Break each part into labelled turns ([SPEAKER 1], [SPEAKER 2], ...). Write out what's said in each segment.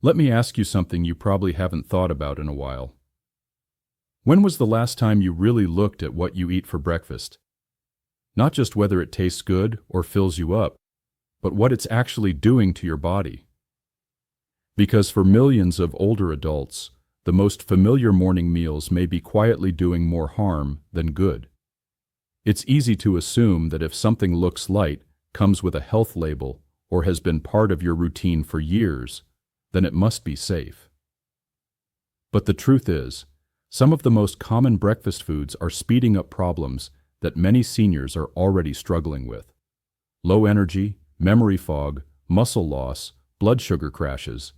[SPEAKER 1] Let me ask you something you probably haven't thought about in a while. When was the last time you really looked at what you eat for breakfast? Not just whether it tastes good or fills you up, but what it's actually doing to your body. Because for millions of older adults, the most familiar morning meals may be quietly doing more harm than good. It's easy to assume that if something looks light, comes with a health label, or has been part of your routine for years, then it must be safe. But the truth is, some of the most common breakfast foods are speeding up problems that many seniors are already struggling with. Low energy, memory fog, muscle loss, blood sugar crashes.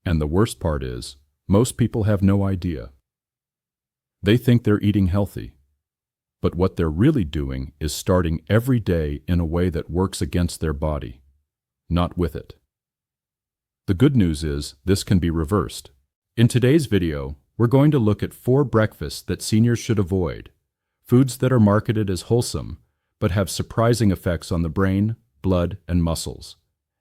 [SPEAKER 1] And the worst part is, most people have no idea. They think they're eating healthy. But what they're really doing is starting every day in a way that works against their body, not with it. The good news is this can be reversed. In today's video, we're going to look at 4 breakfasts that seniors should avoid, foods that are marketed as wholesome, but have surprising effects on the brain, blood, and muscles.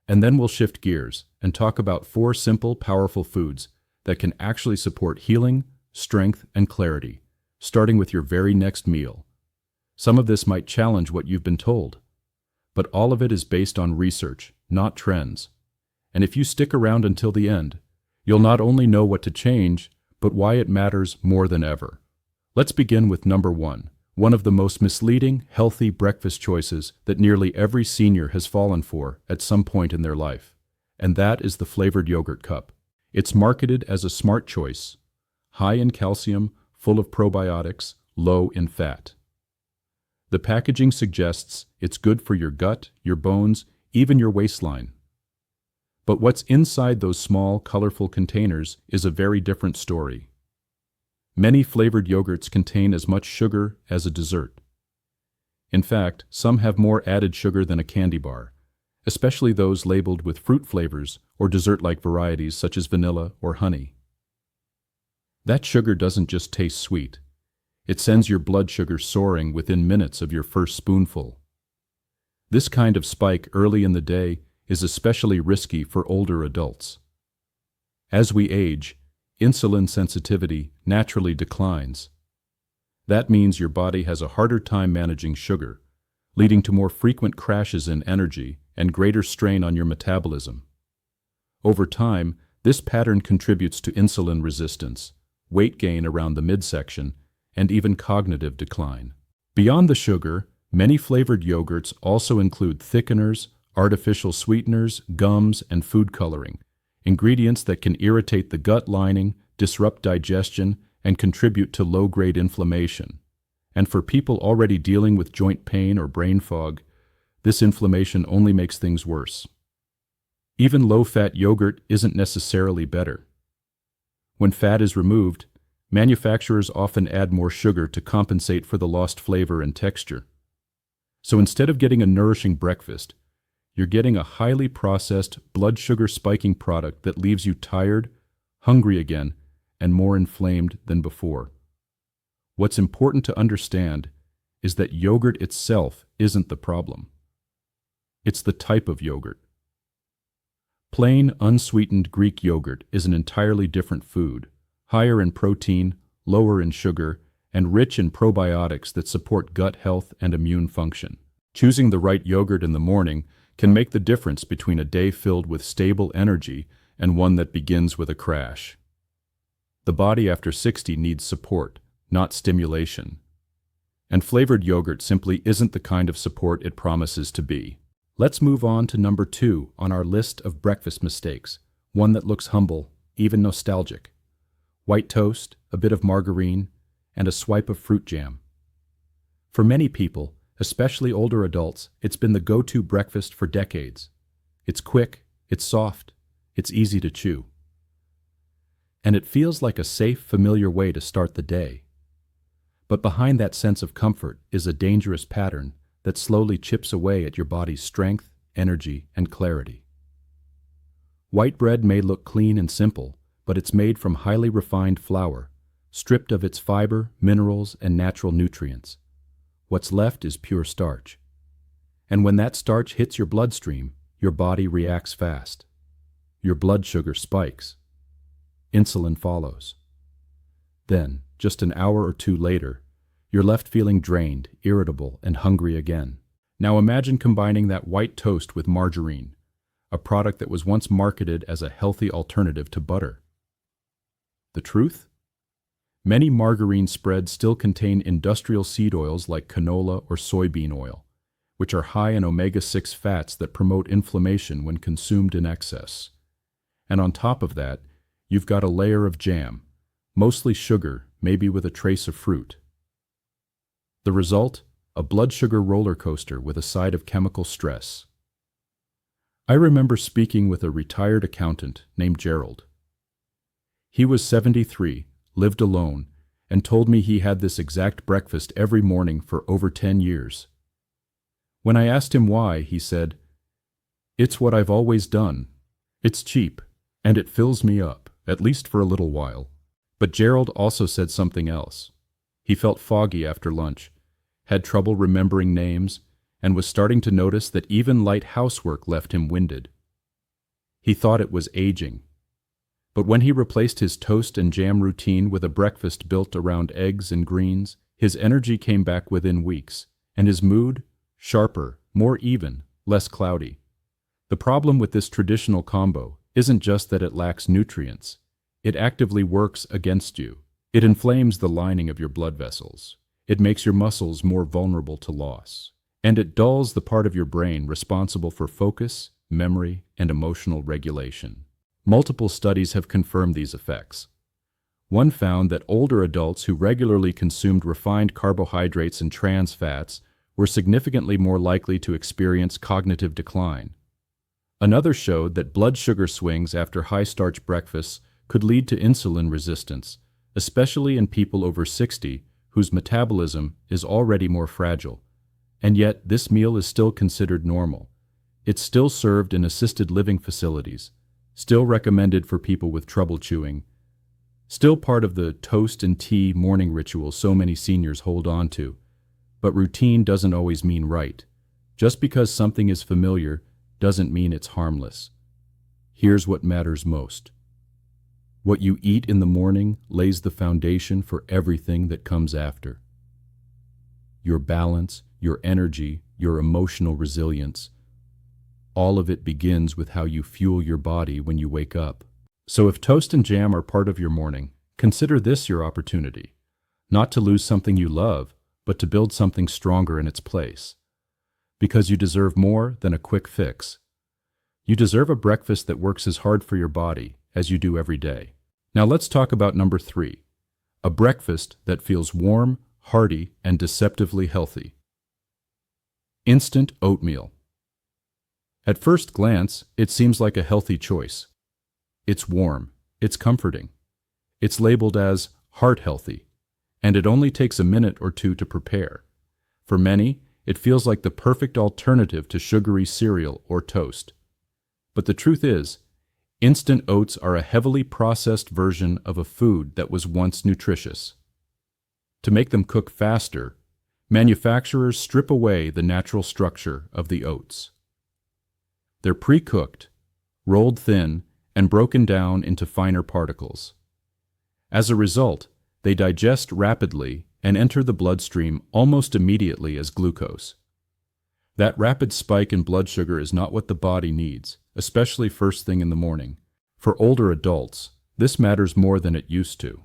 [SPEAKER 1] And then we'll shift gears and talk about 4 simple, powerful foods that can actually support healing, strength, and clarity, starting with your very next meal. Some of this might challenge what you've been told, but all of it is based on research, not trends. And if you stick around until the end, you'll not only know what to change, but why it matters more than ever. Let's begin with number 1, one of the most misleading, healthy breakfast choices that nearly every senior has fallen for at some point in their life. And that is the flavored yogurt cup. It's marketed as a smart choice, high in calcium, full of probiotics, low in fat. The packaging suggests it's good for your gut, your bones, even your waistline. But what's inside those small, colorful containers is a very different story. Many flavored yogurts contain as much sugar as a dessert. In fact, some have more added sugar than a candy bar, especially those labeled with fruit flavors or dessert-like varieties such as vanilla or honey. That sugar doesn't just taste sweet. It sends your blood sugar soaring within minutes of your first spoonful. This kind of spike early in the day is especially risky for older adults. As we age, insulin sensitivity naturally declines. That means your body has a harder time managing sugar, leading to more frequent crashes in energy and greater strain on your metabolism. Over time, this pattern contributes to insulin resistance, weight gain around the midsection, and even cognitive decline. Beyond the sugar, many flavored yogurts also include thickeners, artificial sweeteners, gums, and food coloring, ingredients that can irritate the gut lining, disrupt digestion, and contribute to low-grade inflammation. And for people already dealing with joint pain or brain fog, this inflammation only makes things worse. Even low-fat yogurt isn't necessarily better. When fat is removed, manufacturers often add more sugar to compensate for the lost flavor and texture. So instead of getting a nourishing breakfast, you're getting a highly processed, blood sugar spiking product that leaves you tired, hungry again, and more inflamed than before. What's important to understand is that yogurt itself isn't the problem. It's the type of yogurt. Plain, unsweetened Greek yogurt is an entirely different food, higher in protein, lower in sugar, and rich in probiotics that support gut health and immune function. Choosing the right yogurt in the morning can make the difference between a day filled with stable energy and one that begins with a crash. The body after 60 needs support, not stimulation. And flavored yogurt simply isn't the kind of support it promises to be. Let's move on to number 2 on our list of breakfast mistakes, one that looks humble, even nostalgic. White toast, a bit of margarine, and a swipe of fruit jam. For many people, especially older adults, it's been the go-to breakfast for decades. It's quick, it's soft, it's easy to chew. And it feels like a safe, familiar way to start the day. But behind that sense of comfort is a dangerous pattern that slowly chips away at your body's strength, energy, and clarity. White bread may look clean and simple, but it's made from highly refined flour, stripped of its fiber, minerals, and natural nutrients. What's left is pure starch. And when that starch hits your bloodstream, your body reacts fast. your blood sugar spikes. Insulin follows. Then, just an hour or two later, you're left feeling drained, irritable, and hungry again. Now imagine combining that white toast with margarine, a product that was once marketed as a healthy alternative to butter. The truth? Many margarine spreads still contain industrial seed oils like canola or soybean oil, which are high in omega-6 fats that promote inflammation when consumed in excess. And on top of that, you've got a layer of jam, mostly sugar, maybe with a trace of fruit. The result? A blood sugar roller coaster with a side of chemical stress. I remember speaking with a retired accountant named Gerald. He was 73, lived alone, and told me he had this exact breakfast every morning for over 10 years. When I asked him why, he said, "It's what I've always done. It's cheap, and it fills me up, at least for a little while." But Gerald also said something else. He felt foggy after lunch, had trouble remembering names, and was starting to notice that even light housework left him winded. He thought it was aging. But when he replaced his toast and jam routine with a breakfast built around eggs and greens, his energy came back within weeks, and his mood, sharper, more even, less cloudy. The problem with this traditional combo isn't just that it lacks nutrients. It actively works against you. It inflames the lining of your blood vessels. It makes your muscles more vulnerable to loss. And it dulls the part of your brain responsible for focus, memory, and emotional regulation. Multiple studies have confirmed these effects. One found that older adults who regularly consumed refined carbohydrates and trans fats were significantly more likely to experience cognitive decline. Another showed that blood sugar swings after high-starch breakfasts could lead to insulin resistance, especially in people over 60 whose metabolism is already more fragile. And yet, this meal is still considered normal. It's still served in assisted living facilities, still recommended for people with trouble chewing, still part of the toast and tea morning ritual so many seniors hold on to. But routine doesn't always mean right. Just because something is familiar doesn't mean it's harmless. Here's what matters most. What you eat in the morning lays the foundation for everything that comes after. Your balance, your energy, your emotional resilience. All of it begins with how you fuel your body when you wake up. So if toast and jam are part of your morning, consider this your opportunity. Not to lose something you love, but to build something stronger in its place. Because you deserve more than a quick fix. You deserve a breakfast that works as hard for your body as you do every day. Now let's talk about number 3. A breakfast that feels warm, hearty, and deceptively healthy. Instant oatmeal. At first glance, it seems like a healthy choice. It's warm, it's comforting. It's labeled as heart healthy, and it only takes a minute or two to prepare. For many, it feels like the perfect alternative to sugary cereal or toast. But the truth is, instant oats are a heavily processed version of a food that was once nutritious. To make them cook faster, manufacturers strip away the natural structure of the oats. They're pre-cooked, rolled thin, and broken down into finer particles. As a result, they digest rapidly and enter the bloodstream almost immediately as glucose. That rapid spike in blood sugar is not what the body needs, especially first thing in the morning. For older adults, this matters more than it used to.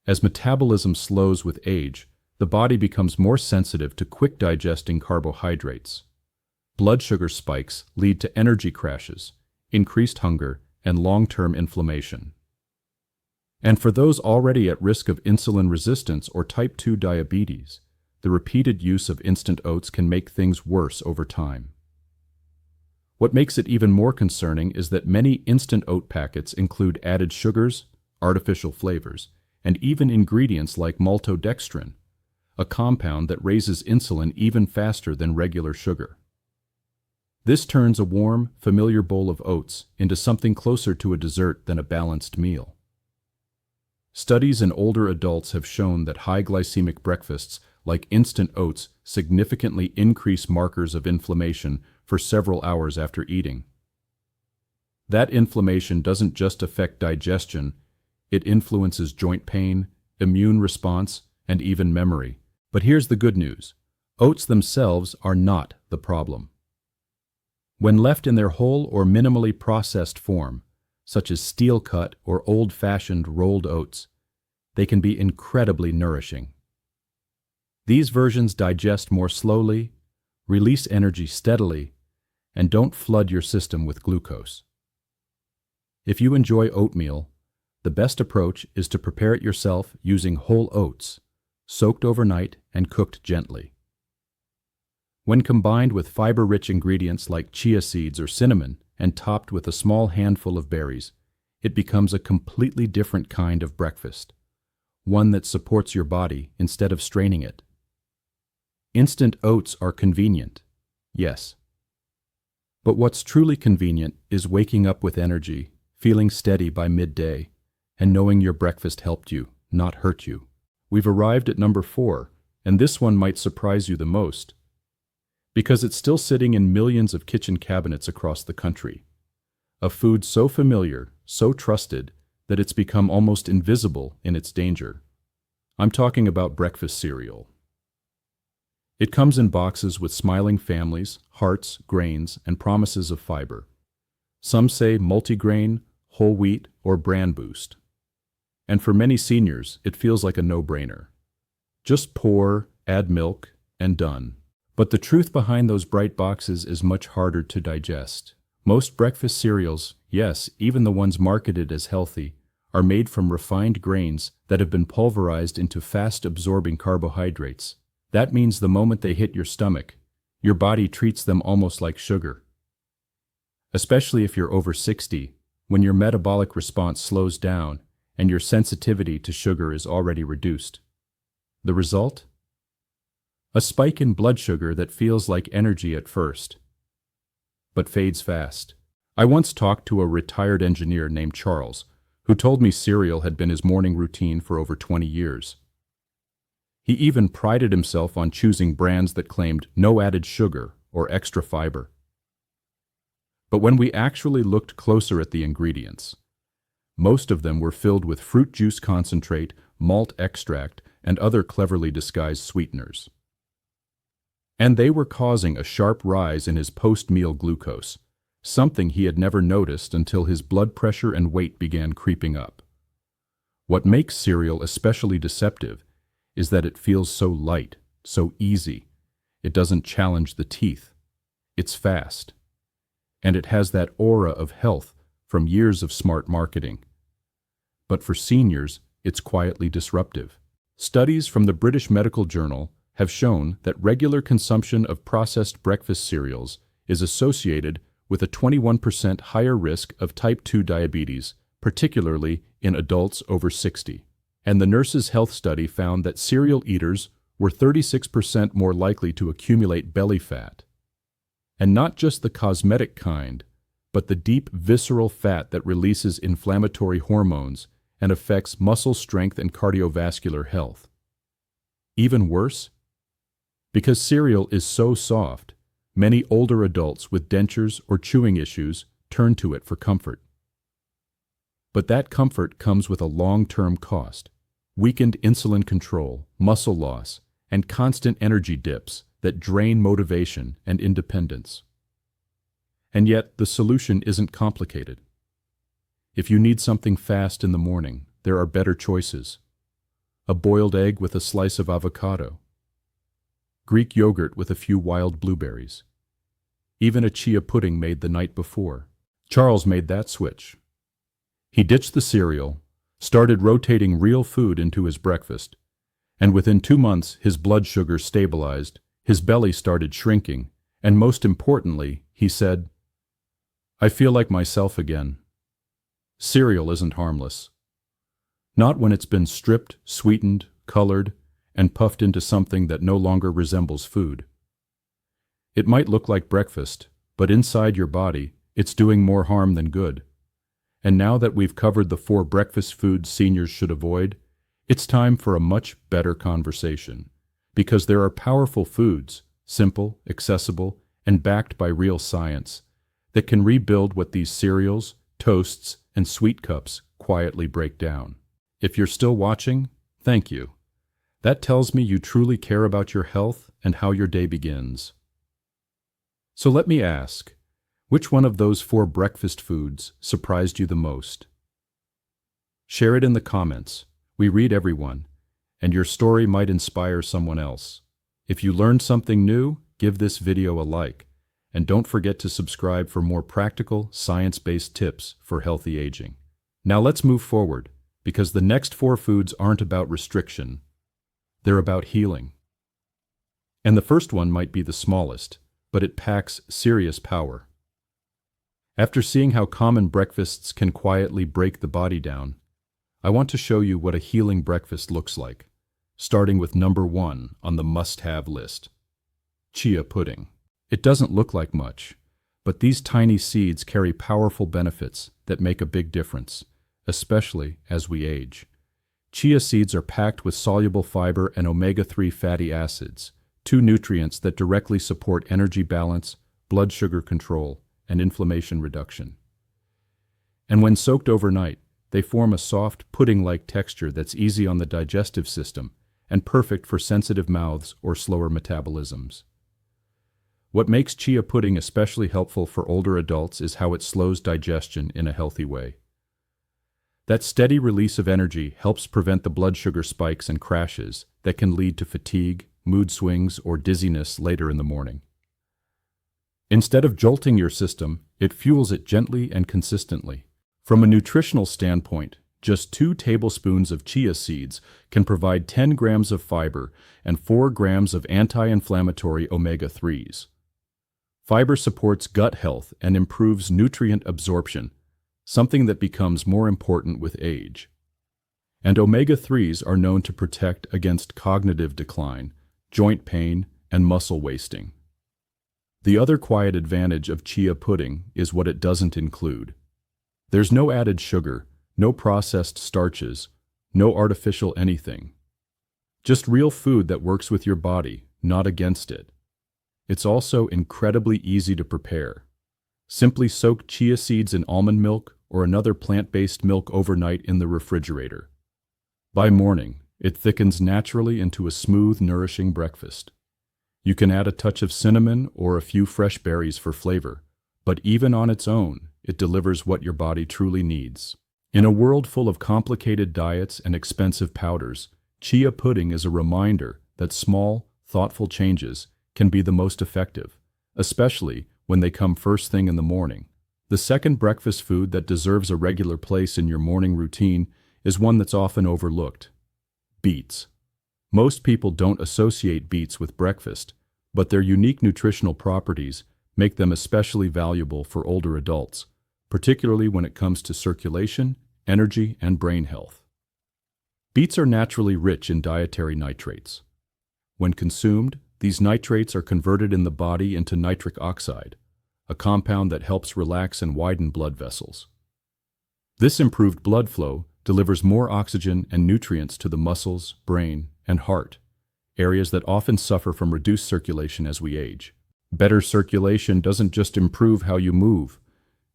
[SPEAKER 1] As metabolism slows with age, the body becomes more sensitive to quick digesting carbohydrates. Blood sugar spikes lead to energy crashes, increased hunger, and long-term inflammation. And for those already at risk of insulin resistance or type 2 diabetes, the repeated use of instant oats can make things worse over time. What makes it even more concerning is that many instant oat packets include added sugars, artificial flavors, and even ingredients like maltodextrin, a compound that raises insulin even faster than regular sugar. This turns a warm, familiar bowl of oats into something closer to a dessert than a balanced meal. Studies in older adults have shown that high glycemic breakfasts like instant oats significantly increase markers of inflammation for several hours after eating. That inflammation doesn't just affect digestion, it influences joint pain, immune response, and even memory. But here's the good news. Oats themselves are not the problem. When left in their whole or minimally processed form, such as steel-cut or old-fashioned rolled oats, they can be incredibly nourishing. These versions digest more slowly, release energy steadily, and don't flood your system with glucose. If you enjoy oatmeal, the best approach is to prepare it yourself using whole oats, soaked overnight and cooked gently. When combined with fiber-rich ingredients like chia seeds or cinnamon and topped with a small handful of berries, it becomes a completely different kind of breakfast, one that supports your body instead of straining it. Instant oats are convenient, yes. But what's truly convenient is waking up with energy, feeling steady by midday, and knowing your breakfast helped you, not hurt you. We've arrived at number 4, and this one might surprise you the most, because it's still sitting in millions of kitchen cabinets across the country. A food so familiar, so trusted, that it's become almost invisible in its danger. I'm talking about breakfast cereal. It comes in boxes with smiling families, hearts, grains, and promises of fiber. Some say multigrain, whole wheat, or bran boost. And for many seniors, it feels like a no-brainer. Just pour, add milk, and done. But the truth behind those bright boxes is much harder to digest. Most breakfast cereals, yes, even the ones marketed as healthy, are made from refined grains that have been pulverized into fast-absorbing carbohydrates. That means the moment they hit your stomach, your body treats them almost like sugar. Especially if you're over 60, when your metabolic response slows down and your sensitivity to sugar is already reduced. The result? A spike in blood sugar that feels like energy at first, but fades fast. I once talked to a retired engineer named Charles, who told me cereal had been his morning routine for over 20 years. He even prided himself on choosing brands that claimed no added sugar or extra fiber. But when we actually looked closer at the ingredients, most of them were filled with fruit juice concentrate, malt extract, and other cleverly disguised sweeteners. And they were causing a sharp rise in his post-meal glucose, something he had never noticed until his blood pressure and weight began creeping up. What makes cereal especially deceptive is that it feels so light, so easy. It doesn't challenge the teeth. It's fast. And it has that aura of health from years of smart marketing. But for seniors, it's quietly disruptive. Studies from the British Medical Journal have shown that regular consumption of processed breakfast cereals is associated with a 21% higher risk of type 2 diabetes, particularly in adults over 60. And the Nurses' Health Study found that cereal eaters were 36% more likely to accumulate belly fat. And not just the cosmetic kind, but the deep visceral fat that releases inflammatory hormones and affects muscle strength and cardiovascular health. Even worse, because cereal is so soft, many older adults with dentures or chewing issues turn to it for comfort. But that comfort comes with a long-term cost: weakened insulin control, muscle loss, and constant energy dips that drain motivation and independence. And yet, the solution isn't complicated. If you need something fast in the morning, there are better choices. A boiled egg with a slice of avocado. Greek yogurt with a few wild blueberries. Even a chia pudding made the night before. Charles made that switch. He ditched the cereal, started rotating real food into his breakfast, and within 2 months his blood sugar stabilized, his belly started shrinking, and most importantly, he said, "I feel like myself again." Cereal isn't harmless. Not when it's been stripped, sweetened, colored, and puffed into something that no longer resembles food. It might look like breakfast, but inside your body, it's doing more harm than good. And now that we've covered the 4 breakfast foods seniors should avoid, it's time for a much better conversation. Because there are powerful foods, simple, accessible, and backed by real science, that can rebuild what these cereals, toasts, and sweet cups quietly break down. If you're still watching, thank you. That tells me you truly care about your health and how your day begins. So let me ask, which one of those 4 breakfast foods surprised you the most? Share it in the comments. We read everyone, and your story might inspire someone else. If you learned something new, give this video a like, and don't forget to subscribe for more practical, science-based tips for healthy aging. Now let's move forward, because the next 4 foods aren't about restriction. They're about healing. And the first one might be the smallest, but it packs serious power. After seeing how common breakfasts can quietly break the body down, I want to show you what a healing breakfast looks like, starting with number 1 on the must-have list: chia pudding. It doesn't look like much, but these tiny seeds carry powerful benefits that make a big difference, especially as we age. Chia seeds are packed with soluble fiber and omega-3 fatty acids, 2 nutrients that directly support energy balance, blood sugar control, and inflammation reduction. And when soaked overnight, they form a soft, pudding-like texture that's easy on the digestive system and perfect for sensitive mouths or slower metabolisms. What makes chia pudding especially helpful for older adults is how it slows digestion in a healthy way. That steady release of energy helps prevent the blood sugar spikes and crashes that can lead to fatigue, mood swings, or dizziness later in the morning. Instead of jolting your system, it fuels it gently and consistently. From a nutritional standpoint, just 2 tablespoons of chia seeds can provide 10 grams of fiber and 4 grams of anti-inflammatory omega-3s. Fiber supports gut health and improves nutrient absorption, something that becomes more important with age. And omega-3s are known to protect against cognitive decline, joint pain, and muscle wasting. The other quiet advantage of chia pudding is what it doesn't include. There's no added sugar, no processed starches, no artificial anything. Just real food that works with your body, not against it. It's also incredibly easy to prepare. Simply soak chia seeds in almond milk or another plant-based milk overnight in the refrigerator. By morning, it thickens naturally into a smooth, nourishing breakfast. You can add a touch of cinnamon or a few fresh berries for flavor, but even on its own, it delivers what your body truly needs. In a world full of complicated diets and expensive powders, chia pudding is a reminder that small, thoughtful changes can be the most effective, especially when they come first thing in the morning. The second breakfast food that deserves a regular place in your morning routine is one that's often overlooked: beets. Most people don't associate beets with breakfast, but their unique nutritional properties make them especially valuable for older adults, particularly when it comes to circulation, energy, and brain health. Beets are naturally rich in dietary nitrates. When consumed, these nitrates are converted in the body into nitric oxide, a compound that helps relax and widen blood vessels. This improved blood flow delivers more oxygen and nutrients to the muscles, brain, and heart, areas that often suffer from reduced circulation as we age. Better circulation doesn't just improve how you move,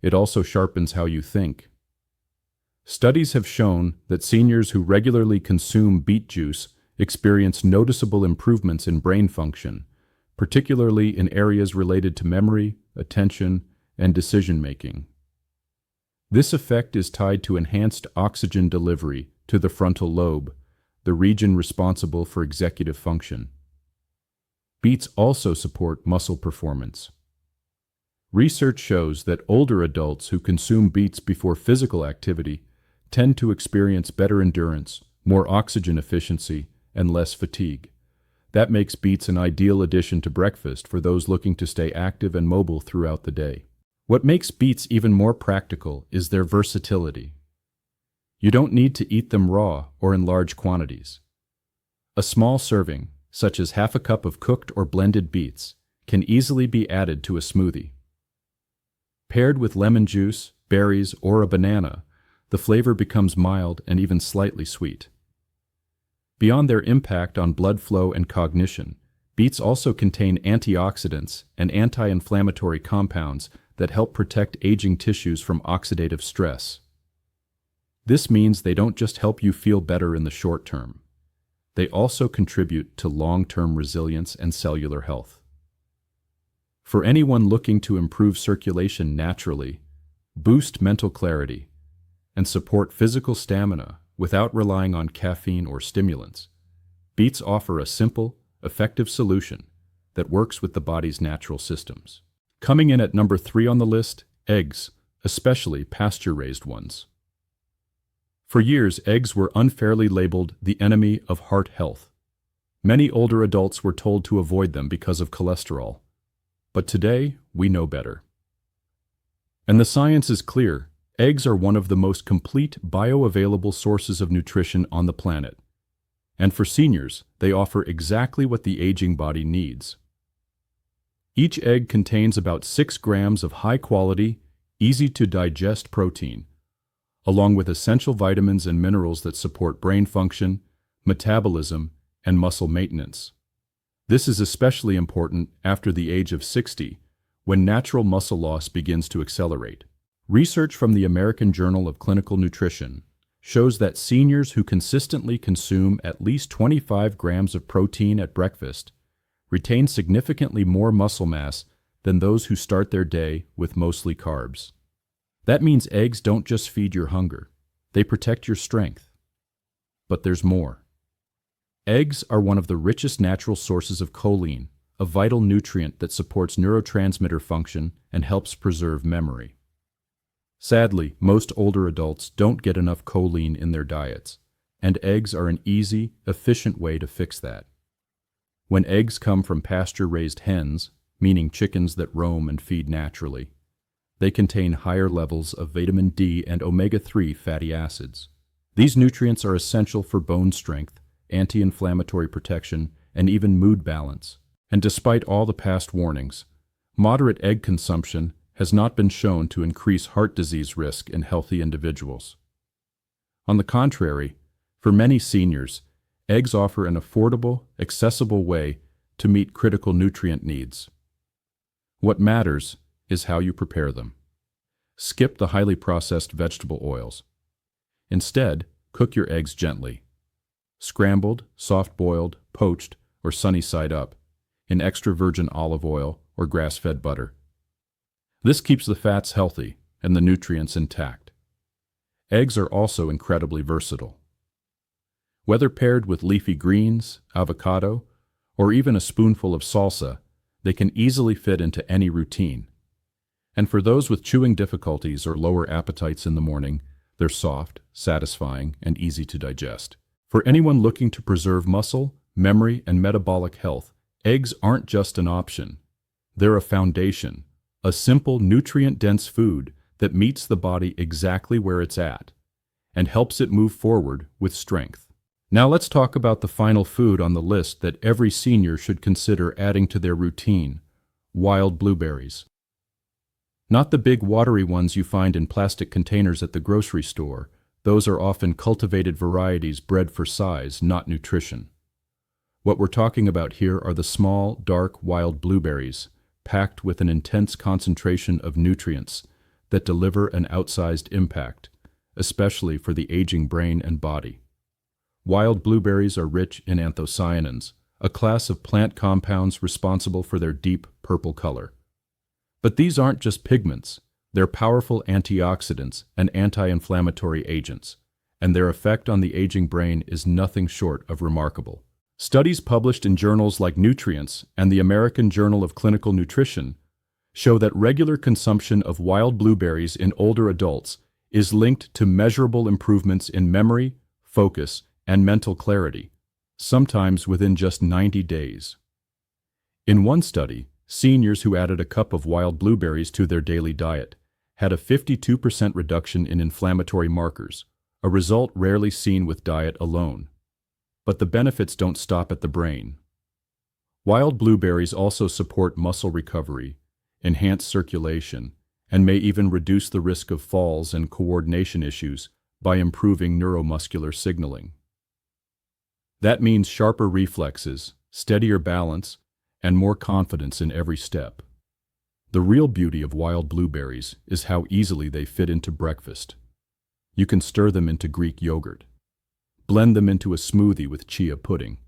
[SPEAKER 1] it also sharpens how you think. Studies have shown that seniors who regularly consume beet juice experience noticeable improvements in brain function, particularly in areas related to memory, attention, and decision-making. This effect is tied to enhanced oxygen delivery to the frontal lobe, the region responsible for executive function. Beets also support muscle performance. Research shows that older adults who consume beets before physical activity tend to experience better endurance, more oxygen efficiency, and less fatigue. That makes beets an ideal addition to breakfast for those looking to stay active and mobile throughout the day. What makes beets even more practical is their versatility. You don't need to eat them raw or in large quantities. A small serving, such as half a cup of cooked or blended beets, can easily be added to a smoothie. Paired with lemon juice, berries, or a banana, the flavor becomes mild and even slightly sweet. Beyond their impact on blood flow and cognition, beets also contain antioxidants and anti-inflammatory compounds that help protect aging tissues from oxidative stress. This means they don't just help you feel better in the short term. They also contribute to long-term resilience and cellular health. For anyone looking to improve circulation naturally, boost mental clarity, and support physical stamina without relying on caffeine or stimulants, beets offer a simple, effective solution that works with the body's natural systems. Coming in at number 3 on the list, eggs, especially pasture-raised ones. For years, eggs were unfairly labeled the enemy of heart health. Many older adults were told to avoid them because of cholesterol. But today, we know better. And the science is clear. Eggs are one of the most complete bioavailable sources of nutrition on the planet. And for seniors, they offer exactly what the aging body needs. Each egg contains about 6 grams of high-quality, easy-to-digest protein, along with essential vitamins and minerals that support brain function, metabolism, and muscle maintenance. This is especially important after the age of 60, when natural muscle loss begins to accelerate. Research from the American Journal of Clinical Nutrition shows that seniors who consistently consume at least 25 grams of protein at breakfast retain significantly more muscle mass than those who start their day with mostly carbs. That means eggs don't just feed your hunger, they protect your strength. But there's more. Eggs are one of the richest natural sources of choline, a vital nutrient that supports neurotransmitter function and helps preserve memory. Sadly, most older adults don't get enough choline in their diets, and eggs are an easy, efficient way to fix that. When eggs come from pasture-raised hens, meaning chickens that roam and feed naturally, they contain higher levels of vitamin D and omega-3 fatty acids. These nutrients are essential for bone strength, anti-inflammatory protection, and even mood balance. And despite all the past warnings, moderate egg consumption has not been shown to increase heart disease risk in healthy individuals. On the contrary, for many seniors, eggs offer an affordable, accessible way to meet critical nutrient needs. What matters is how you prepare them. Skip the highly processed vegetable oils. Instead, cook your eggs gently. Scrambled, soft-boiled, poached, or sunny side up, in extra virgin olive oil or grass-fed butter. This keeps the fats healthy and the nutrients intact. Eggs are also incredibly versatile. Whether paired with leafy greens, avocado, or even a spoonful of salsa, they can easily fit into any routine. And for those with chewing difficulties or lower appetites in the morning, they're soft, satisfying, and easy to digest. For anyone looking to preserve muscle, memory, and metabolic health, eggs aren't just an option. They're a foundation, a simple, nutrient-dense food that meets the body exactly where it's at and helps it move forward with strength. Now let's talk about the final food on the list that every senior should consider adding to their routine: wild blueberries. Not the big watery ones you find in plastic containers at the grocery store. Those are often cultivated varieties bred for size, not nutrition. What we're talking about here are the small, dark, wild blueberries, packed with an intense concentration of nutrients that deliver an outsized impact, especially for the aging brain and body. Wild blueberries are rich in anthocyanins, a class of plant compounds responsible for their deep purple color. But these aren't just pigments. They're powerful antioxidants and anti-inflammatory agents, and their effect on the aging brain is nothing short of remarkable. Studies published in journals like Nutrients and the American Journal of Clinical Nutrition show that regular consumption of wild blueberries in older adults is linked to measurable improvements in memory, focus, and mental clarity, sometimes within just 90 days. In one study, seniors who added a cup of wild blueberries to their daily diet had a 52% reduction in inflammatory markers, a result rarely seen with diet alone. But the benefits don't stop at the brain. Wild blueberries also support muscle recovery, enhance circulation, and may even reduce the risk of falls and coordination issues by improving neuromuscular signaling. That means sharper reflexes, steadier balance, and more confidence in every step. The real beauty of wild blueberries is how easily they fit into breakfast. You can stir them into Greek yogurt, blend them into a smoothie with chia pudding,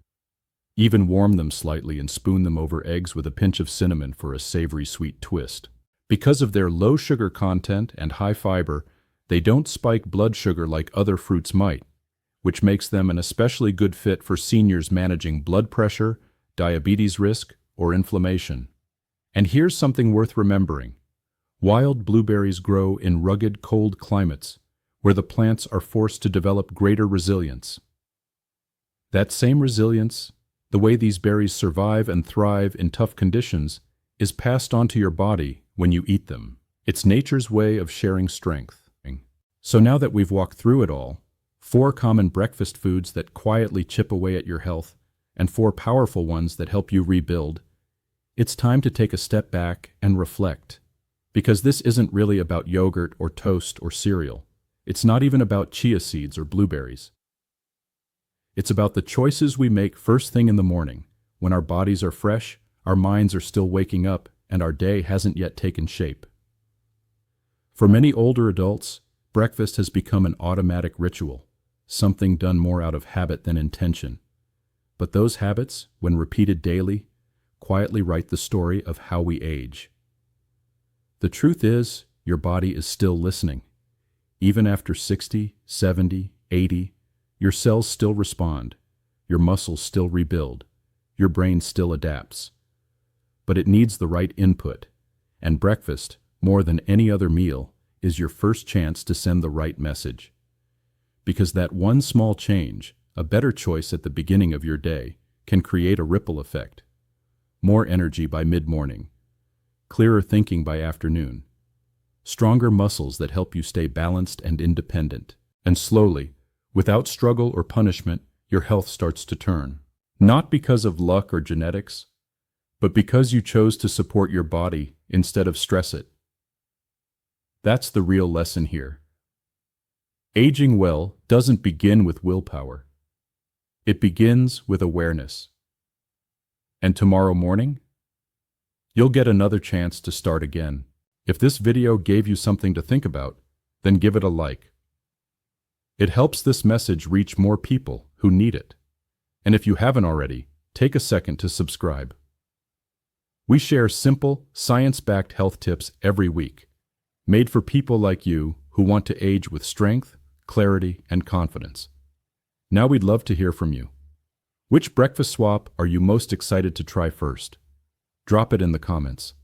[SPEAKER 1] even warm them slightly and spoon them over eggs with a pinch of cinnamon for a savory sweet twist. Because of their low sugar content and high fiber, they don't spike blood sugar like other fruits might, which makes them an especially good fit for seniors managing blood pressure, diabetes risk, or inflammation. And here's something worth remembering. Wild blueberries grow in rugged, cold climates, where the plants are forced to develop greater resilience. That same resilience, the way these berries survive and thrive in tough conditions, is passed on to your body when you eat them. It's nature's way of sharing strength. So now that we've walked through it all, 4 common breakfast foods that quietly chip away at your health, and 4 powerful ones that help you rebuild, it's time to take a step back and reflect. Because this isn't really about yogurt or toast or cereal. It's not even about chia seeds or blueberries. It's about the choices we make first thing in the morning, when our bodies are fresh, our minds are still waking up, and our day hasn't yet taken shape. For many older adults, breakfast has become an automatic ritual, something done more out of habit than intention. But those habits, when repeated daily, quietly write the story of how we age. The truth is, your body is still listening. Even after 60, 70, 80, your cells still respond, your muscles still rebuild, your brain still adapts. But it needs the right input, and breakfast, more than any other meal, is your first chance to send the right message. Because that one small change, a better choice at the beginning of your day, can create a ripple effect. More energy by mid-morning, clearer thinking by afternoon, stronger muscles that help you stay balanced and independent. And slowly, without struggle or punishment, your health starts to turn. Not because of luck or genetics, but because you chose to support your body instead of stress it. That's the real lesson here. Aging well doesn't begin with willpower. It begins with awareness. And tomorrow morning, you'll get another chance to start again. If this video gave you something to think about, then give it a like. It helps this message reach more people who need it. And if you haven't already, take a second to subscribe. We share simple, science-backed health tips every week, made for people like you who want to age with strength, clarity, and confidence. Now we'd love to hear from you. Which breakfast swap are you most excited to try first? Drop it in the comments.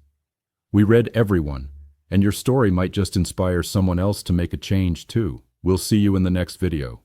[SPEAKER 1] We read everyone, and your story might just inspire someone else to make a change too. We'll see you in the next video.